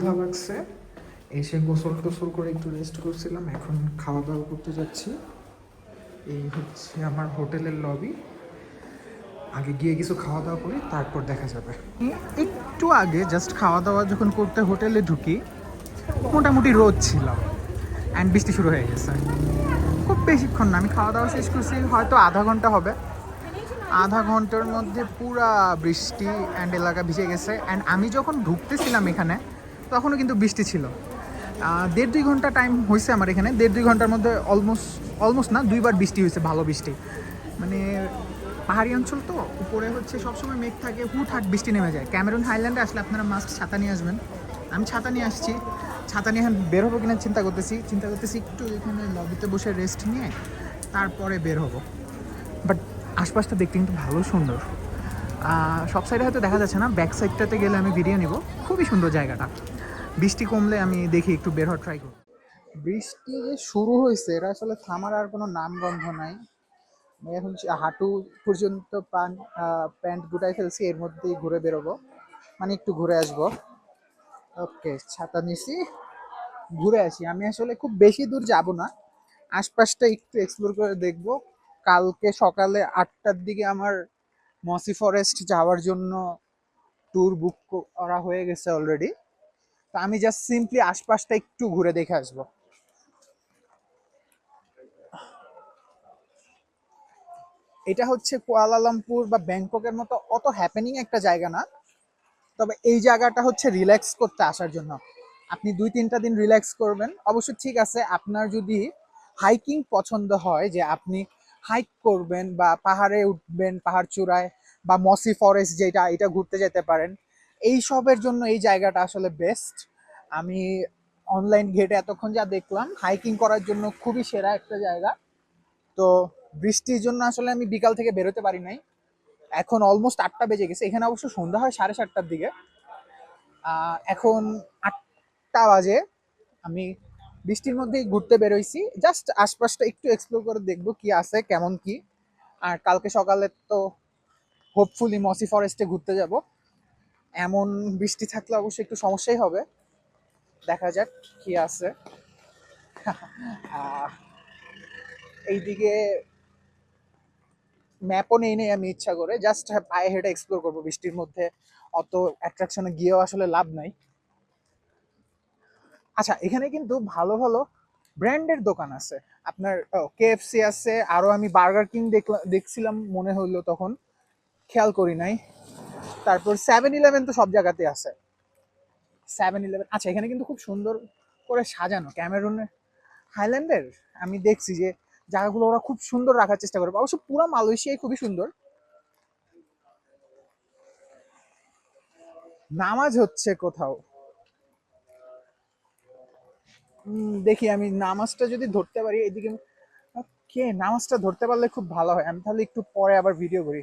ক্ষুধা লাগছে, এসে গোসল টোসল করে একটু রেস্ট করছিলাম, এখন খাওয়া দাওয়া করতে যাচ্ছি। এই হচ্ছে আমার হোটেলের লবি। আগে গিয়ে কিছু খাওয়া দাওয়া করি, তারপর দেখা যাবে। একটু আগে জাস্ট খাওয়া দাওয়া যখন করতে হোটেলে ঢুকি, মোটামুটি রোদ ছিল অ্যান্ড বৃষ্টি শুরু হয়ে গেছে। খুব বেশিক্ষণ না, আমি খাওয়া দাওয়া শেষ করছি হয়তো আধা ঘন্টা হবে। আধা ঘন্টার মধ্যে পুরা বৃষ্টি অ্যান্ড এলাকা ভিজে গেছে। অ্যান্ড আমি যখন ঢুকতেছিলাম এখানে তখনও কিন্তু বৃষ্টি ছিল। 1.5-2 ঘন্টা টাইম হয়েছে আমার এখানে। 1.5-2 ঘন্টার মধ্যে অলমোস্ট না, 2বার বৃষ্টি হয়েছে, ভালো বৃষ্টি। মানে পাহাড়ি অঞ্চল তো, উপরে হচ্ছে সবসময় মেঘ থাকে, হুটহাট বৃষ্টি নেমে যায়। ক্যামেরুন হাইল্যান্ডে আসলে আপনারা মাস্ট ছাতা নিয়ে আসবেন। আমি ছাতা নিয়ে আসছি, ছাতা নিয়ে এখন বের হবো কিনা চিন্তা করতেছি একটু এখানে লবিতে বসে রেস্ট নিয়ে তারপরে বের হবো। বাট আশপাশটা দেখতে কিন্তু ভালো সুন্দর। সব সাইডে হয়তো দেখা যাচ্ছে না, ব্যাক সাইডটাতে গেলে আমি ভিডিও নিব। খুবই সুন্দর জায়গাটা। বৃষ্টি কমলে আমি দেখি একটু বের হওয়ার ট্রাই করব। বৃষ্টি যে শুরু হয়েছে এটা আসলে থামার আর কোনো নামগন্ধ নাই। আমি এখন হাঁটু পর্যন্ত প্যান্ট গুটাই ফেলছি, এর মধ্যেই ঘুরে বেরোবো, মানে একটু ঘুরে আসবো। ওকে, ছাতা নিছি, ঘুরে আসি। আমি আসলে খুব বেশি দূর যাব না, আশপাশটা একটু এক্সপ্লোর করে দেখব। কালকে সকালে 8টার দিকে আমার মসি ফরেস্ট যাওয়ার জন্য ট্যুর বুক করা হয়ে গেছে অলরেডি। তো আমি জাস্ট সিম্পলি আশপাশটা একটু ঘুরে দেখে আসবো। এটা হচ্ছে কুয়ালালামপুর বা ব্যাংককের মতো অত হ্যাপেনিং একটা জায়গা না, তবে এই জায়গাটা হচ্ছে রিল্যাক্স করতে আসার জন্য। আপনি 2-3টা দিন রিল্যাক্স করবেন অবশ্য ঠিক আছে। আপনার যদি হাইকিং পছন্দ হয়, যে আপনি হাইক করবেন বা পাহাড়ে উঠবেন, পাহাড় চূড়ায় বা মসি ফরেস্ট যেটা, এটা ঘুরতে যেতে পারেন। এই সবের জন্য এই জায়গাটা আসলে বেস্ট। আমি অনলাইন ঘেটে এতক্ষণ যা দেখলাম, হাইকিং করার জন্য খুবই সেরা একটা জায়গা। তো বৃষ্টির জন্য আসলে আমি বিকাল থেকে বেরোতে পারি নাই। এখন অলমোস্ট 8টা বেজে গেছে, এখানে অবশ্য সন্ধ্যা হয় 7:30টার দিকে। এখন 8টা বাজে। আমি বৃষ্টির মধ্যেই ঘুরতে বেরোইছি, জাস্ট আশপাশটা একটু এক্সপ্লোর করে দেখবো কি আছে কেমন কি। আর কালকে সকালে তো হোপফুলি মসি ফরেস্টে ঘুরতে যাব। এমন বৃষ্টি থাকলে অবশ্যই একটু সমস্যাই হবে, দেখা যাক কি আছে। এইদিকে ম্যাপও নেই আমি ইচ্ছা করে, জাস্ট পায়ে হেঁটে এক্সপ্লোর করবো বৃষ্টির মধ্যে। অত অ্যাট্রাকশনে গিয়েও আসলে লাভ নাই। আচ্ছা, এখানে কিন্তু ভালো ভালো ব্র্যান্ডের দোকান আছে। আপনার কেএফসি আছে, আরো আমি বার্গার কিং দেখছিলাম মনে হলো তখন, খেয়াল করি নাই। তারপর 7-Eleven তো সব জায়গাতে আছে। 7-Eleven, আচ্ছা এখানে কিন্তু খুব সুন্দর করে সাজানো ক্যামেরুনের হাইল্যান্ডের। আমি দেখছি যে জায়গাগুলো ওরা খুব সুন্দর রাখার চেষ্টা করে, অবশ্য পুরো মালয়েশিয়াই খুবই সুন্দর। নামাজ হচ্ছে কোথাও, দেখি আমি নামাজটা যদি ধরতে পারি এদিকে। কে নামাজটা ধরতে পারলে খুব ভালো হয়, আমি তাহলে একটু পরে আবার ভিডিও করি।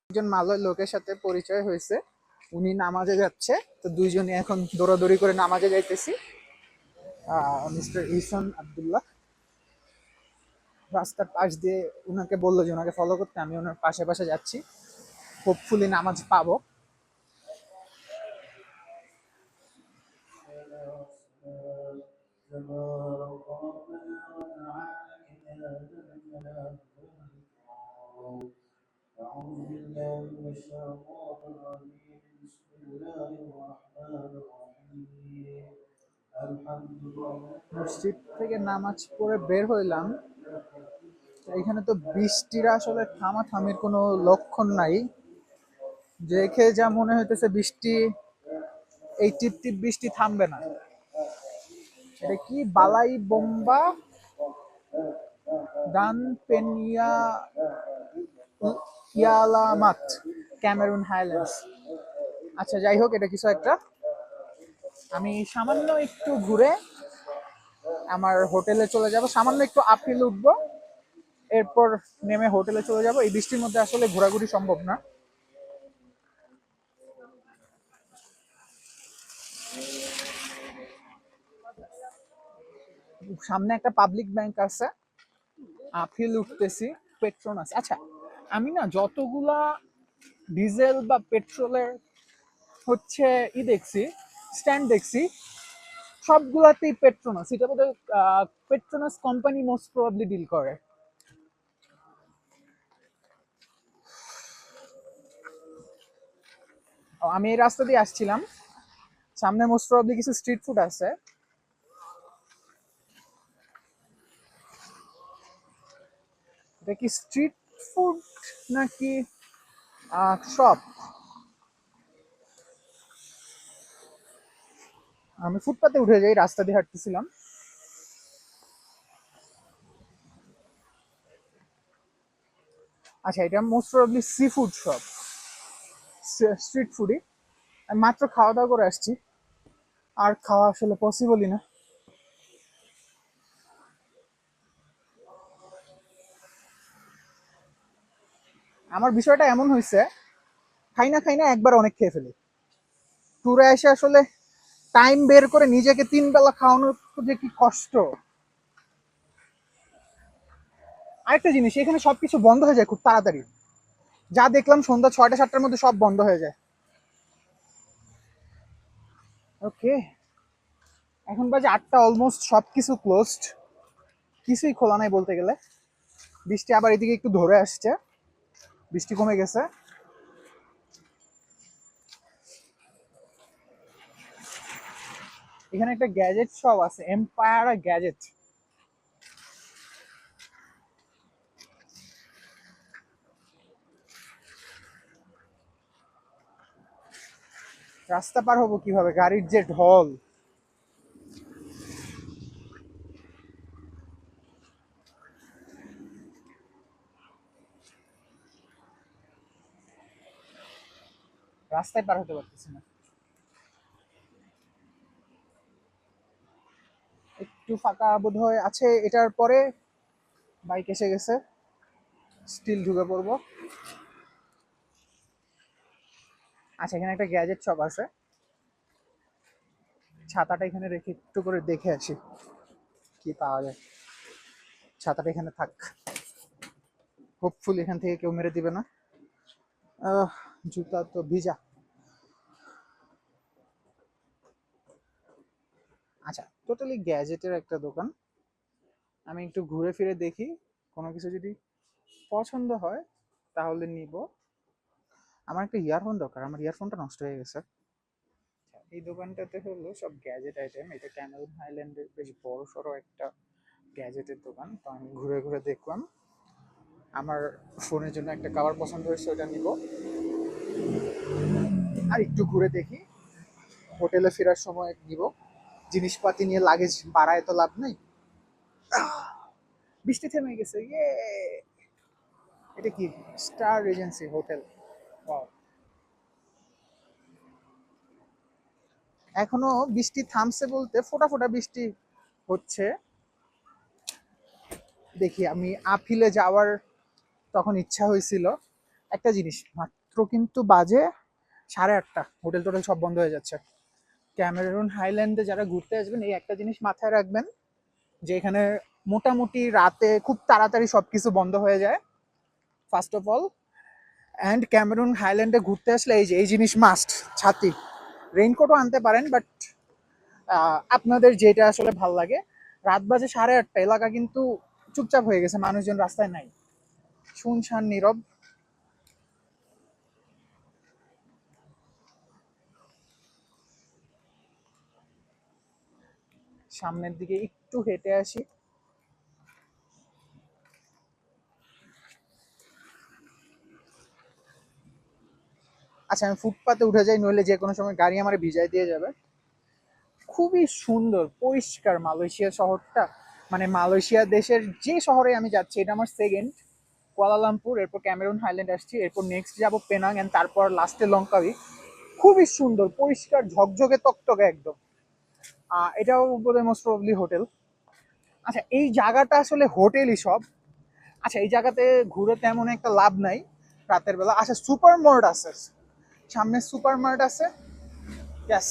একজন মালয় লোকের সাথে পরিচয় হয়েছে, উনি নামাজে যাচ্ছে। তো দুইজনে এখন দৌড়াদৌড়ি করে নামাজে যাইতেছি। মিস্টার ইহসান আব্দুল্লাহ রাস্তার পাশ দিয়ে উনাকে বললো যে ওনাকে ফলো করতে, আমি ওনার পাশে পাশে যাচ্ছি, হোপফুলি নামাজ পাবো। أعوذ بالله من الشيطان الرجيم بسم الله الرحمن الرحيم الحمد لله। মসজিদ থেকে নামাজ পড়ে বের হইলাম, এখানে তো বৃষ্টির আসলে থামাথামির কোনো লক্ষণ নাই। দেখে যা মনে হইতেছে বৃষ্টি, এই টিপ টিপ বৃষ্টি থামবে না। এটা কি বালাই বোম্বা দান পেনিয়া ইয়ালামাত ক্যামেরুন হাইল্যান্ডস। আচ্ছা যাই হোক, এটা কিছু একটা। আমি সামান্য একটু ঘুরে আমার হোটেলে চলে যাব, সামান্য একটু আপহিল উঠবো, এরপর নেমে হোটেলে চলে যাব। এই বৃষ্টির মধ্যে আসলে ঘোরাঘুরি সম্ভব না। সামনে একটা পাবলিক ব্যাংক আছে, আপহিল উঠতেছি, পেট্রোনাস। আচ্ছা, আমি না যতগুলা ডিজেল বা পেট্রোলের হচ্ছে দেখছি, স্ট্যান্ড দেখছি, সবগুলাতেই পেট্রোনাস, এটা বোধহয় Petronas company most probably deal করে। আমি এই রাস্তা দিয়ে আসছিলাম, সামনে মোস্ট প্রবাবলি কিছু স্ট্রিট ফুড আছে। এটা কি স্ট্রিট ফুড নাকি শপ? আমি ফুটপাতে উঠে যাই, রাস্তা দিয়ে হাঁটতেছিলাম। আচ্ছা, এটা most probably seafood shop, street ফুডই। আমি মাত্র খাওয়া দাওয়া করে আসছি, আর খাওয়া আসলে পসিবলই না। আমার বিষয়টা এমন হয়েছে, খাই না একবার অনেক খেয়ে ফেলি। ট্যুরে এসে আসলে টাইম বের করে নিজেকে 3 বেলা খাওয়ানোর যে কি কষ্ট। আরেকটা জিনিস, এখানে সবকিছু বন্ধ হয়ে যায় খুব তাড়াতাড়ি। যা দেখলাম সন্ধ্যা 6টা 7টার মধ্যে সব বন্ধ হয়ে যায়। ওকে, এখন বাজে 8টা, অলমোস্ট সবকিছু ক্লোজড, কিছুই খোলা নাই বলতে গেলে। বৃষ্টি আবার এদিকে একটু ধরে আসছে, বৃষ্টি কমে গেছে। এখানে একটা গ্যাজেট শপ আছে, এম্পায়ার গ্যাজেট। রাস্তা পার হবো কিভাবে, গাড়ির যে ঢল। রাস্তায় পার হতে পারতেছি না। একটু ফাঁকা বোধ হয় আছে, এটার পরে বাইক এসে গেছে, স্টিল ঢুকে পড়বো। আচ্ছা, এখানে একটা গ্যাজেট শপ আছে, ছাতাটা এখানে রেখে একটু করে দেখে আসি কি পাওয়া যায়। ছাতাটা এখানে থাক, হোপফুলি এখান থেকে কেউ মেরে দিবে না। জুতা তো ভিজা। আচ্ছা, টোটালি গ্যাজেটের একটা দোকান। আমি একটু ঘুরে ফিরে দেখি, কোনো কিছু যদি পছন্দ হয় তাহলে নিব। আমার একটা ইয়ারফোন দরকার, আমার ইয়ারফোনটা নষ্ট হয়ে গেছে। এই দোকানটাতে হলো সব গ্যাজেট আইটেম, এটা ক্যামেরুন হাইল্যান্ডের বেশ বড় সড়ো একটা গ্যাজেটের দোকান। তো আমি ঘুরে ঘুরে দেখলাম, আমার ফোনের জন্য একটা কভার পছন্দ হয়েছে, ওটা নিব। আর একটু ঘুরে দেখি, হোটেলে ফেরার সময় নিব। জিনিসপাতি নিয়ে লাগেজ বাড়ায় তো লাভ নেই। বৃষ্টি থেমে গেছে, ইয়ে। এটা কি স্টার রেজেন্সি হোটেল? এখনো বৃষ্টি থামছে বলতে ফোঁটা ফোঁটা বৃষ্টি হচ্ছে। দেখি, আমি আপিলে যাওয়ার তখন ইচ্ছা হয়েছিল। একটা জিনিস, মাত্র কিন্তু বাজে 8:30, হোটেল টোটেল সব বন্ধ হয়ে যাচ্ছে। ক্যামেরুন হাইল্যান্ডে যারা ঘুরতে আসবেন, এই একটা জিনিস মাথায় রাখবেন, যে এখানে মোটামুটি রাতে খুব তাড়াতাড়ি সবকিছু বন্ধ হয়ে যায়, first of all. And Cameroon হাইল্যান্ডে ঘুরতে আসলে এই জিনিস মাস্ট, ছাতি। রেইনকোটও আনতে পারেন, বাট আপনাদের যেটা আসলে ভাল লাগে। রাত বাজে 8:30, এলাকা কিন্তু চুপচাপ হয়ে গেছে, মানুষজন রাস্তায় নাই, শুনশান নীরব। সামনের দিকে একটু হেঁটে আসি। আচ্ছা, আমি ফুটপাতে উঠে যাই, নইলে যে কোনো সময় গাড়ি আমার ভিজাই দিয়ে যাবে। খুবই সুন্দর পরিষ্কার মালয়েশিয়া শহরটা। মানে মালয়েশিয়া দেশের যে শহরে আমি যাচ্ছি, এটা আমার সেকেন্ড। কুয়ালালামপুর, এরপর ক্যামেরুন হাইল্যান্ড আসছি, এরপর নেক্সট যাব পেনাং, এন্ড তারপর লাস্টে লঙ্কাউই। খুবই সুন্দর পরিষ্কার ঝকঝকে তকতকে একদম। এটাও বোধহয় মোস্ট প্রবাবলি হোটেল। আচ্ছা, এই জায়গাটা আসলে হোটেলই সব। আচ্ছা, এই জায়গাতে ঘুরে তেমন একটা লাভ নাই রাতের বেলা। আচ্ছা, সুপার মার্ট আছে, সামনে সুপার মার্ট আছে। ইয়াস।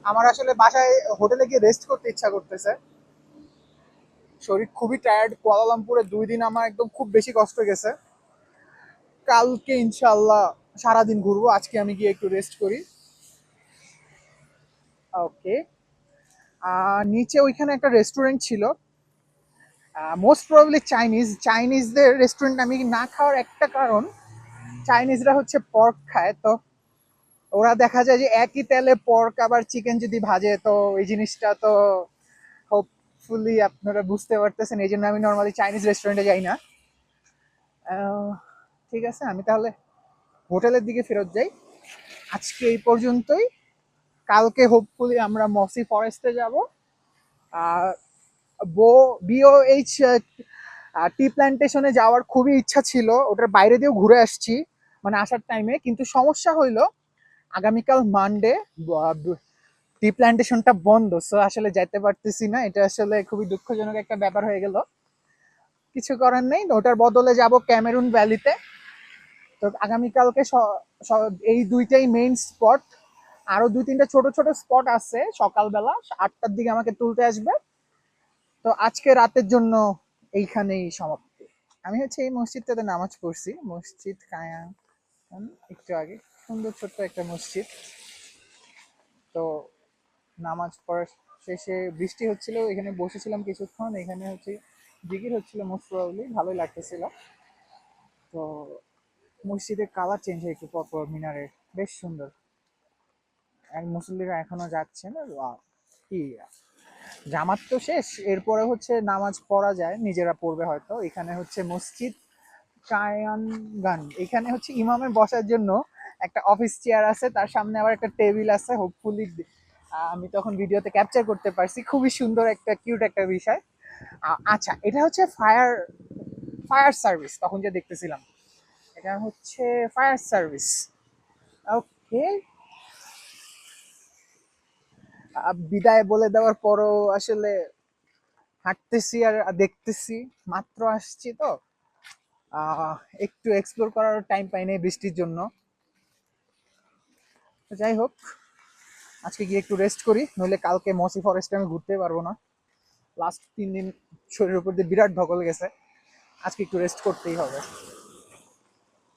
আমার আসলে বাসায় হোটেলে গিয়ে রেস্ট করতে ইচ্ছা করতেছে, শরীর খুবই টায়ার্ড। কুয়ালালামপুরে 2 দিন আমার একদম খুব বেশি কষ্ট গেছে। কালকে ইনশাল্লাহ সারাদিন ঘুরবো, আজকে আমি গিয়ে একটু রেস্ট করি। ওকে। নিচে ওইখানে একটা রেস্টুরেন্ট ছিল, মোস্ট প্রবাবলি চাইনিজদের রেস্টুরেন্ট। আমি না খাওয়ার একটা কারণ, চাইনিজরা হচ্ছে পর্ক খায়, তো ওরা দেখা যায় যে একই তেলে পর্ক আবার চিকেন যদি ভাজে, তো এই জিনিসটা তো হোপফুলি আপনারা বুঝতে পারতেছেন, এই জন্য আমি নর্মালি চাইনিজ রেস্টুরেন্টে যাই না। আহ, ঠিক আছে, আমি তাহলে হোটেলের দিকে ফেরত যাই। আজকে এই পর্যন্তই। কালকে হোপফুলি আমরা মসি ফরেস্টে যাব। বো বিওএইচ টি প্ল্যান্টেশনে যাওয়ার খুবই ইচ্ছা ছিল, ওটার বাইরে দিয়েও ঘুরে আসছি মানে আসার টাইমে, কিন্তু সমস্যা হইলো আগামীকাল মানডে টি প্ল্যান্টেশনটা বন্ধ, সো আসলে যাইতে পারতেছি না। এটা আসলে খুবই দুঃখজনক একটা ব্যাপার হয়ে গেল। কিছু করার নেই, ওটার বদলে যাব ক্যামেরুন ভ্যালিতে। তো আগামীকালকে এই দুইটাই মেইন স্পট। আরো দুই তিনটা ছোট ছোট স্পট আছে, সকালবেলা 8টার দিকে আমাকে তুলতে আসবে। তো আজকে রাতের জন্য এইখানেই সমাপ্তি। আমি হচ্ছে এই মসজিদটাতে নামাজ পড়ছি, মসজিদ কায়াম একটু আগে, সুন্দর ছোট্ট একটা মসজিদ। তো নামাজ পড়ার শেষে বৃষ্টি হচ্ছিল, এখানে বসেছিলাম কিছুক্ষণ, এখানে হচ্ছে জিকির হচ্ছিল, মোস্ট প্রবাবলি ভালোই লাগতেছিল। তো মসজিদের কালার চেঞ্জ হয় একটু পরপর, মিনারের বেশ সুন্দর। আর মুসল্লিরা এখনো যাচ্ছে না। কি জামাত তো শেষ, এরপরে হচ্ছে নামাজ পড়া যায়, নিজেরা পড়বে হয়তো। এখানে হচ্ছে মসজিদ কায়ানগান, এখানে হচ্ছে ইমামের বসার জন্য একটা অফিস চেয়ার আছে, তার সামনে আবার একটা টেবিল আছে। হোপফুলি আমি তখন ভিডিওতে ক্যাপচার করতে পারছি, খুবই সুন্দর একটা কিউট একটা বিষয়। আচ্ছা, এটা হচ্ছে ফায়ার ফায়ার সার্ভিস, তখন যে দেখতেছিলাম এটা হচ্ছে ফায়ার সার্ভিস। ওকে, বিদায় বলে দেওয়ার পরও আসলে হাঁটতেছি আর দেখতেছি, মাত্র আসছি তো একটু এক্সপ্লোর করার টাইম পাইনি বৃষ্টির জন্য। তো যাই হোক, আজকে গিয়ে একটু রেস্ট করি, নইলে কালকে মসি ফরেস্টে আমি ঘুরতে পারবো না। লাস্ট 3 দিন শরীরের উপর দিয়ে বিরাট ধকল গেছে, আজকে একটু রেস্ট করতেই হবে।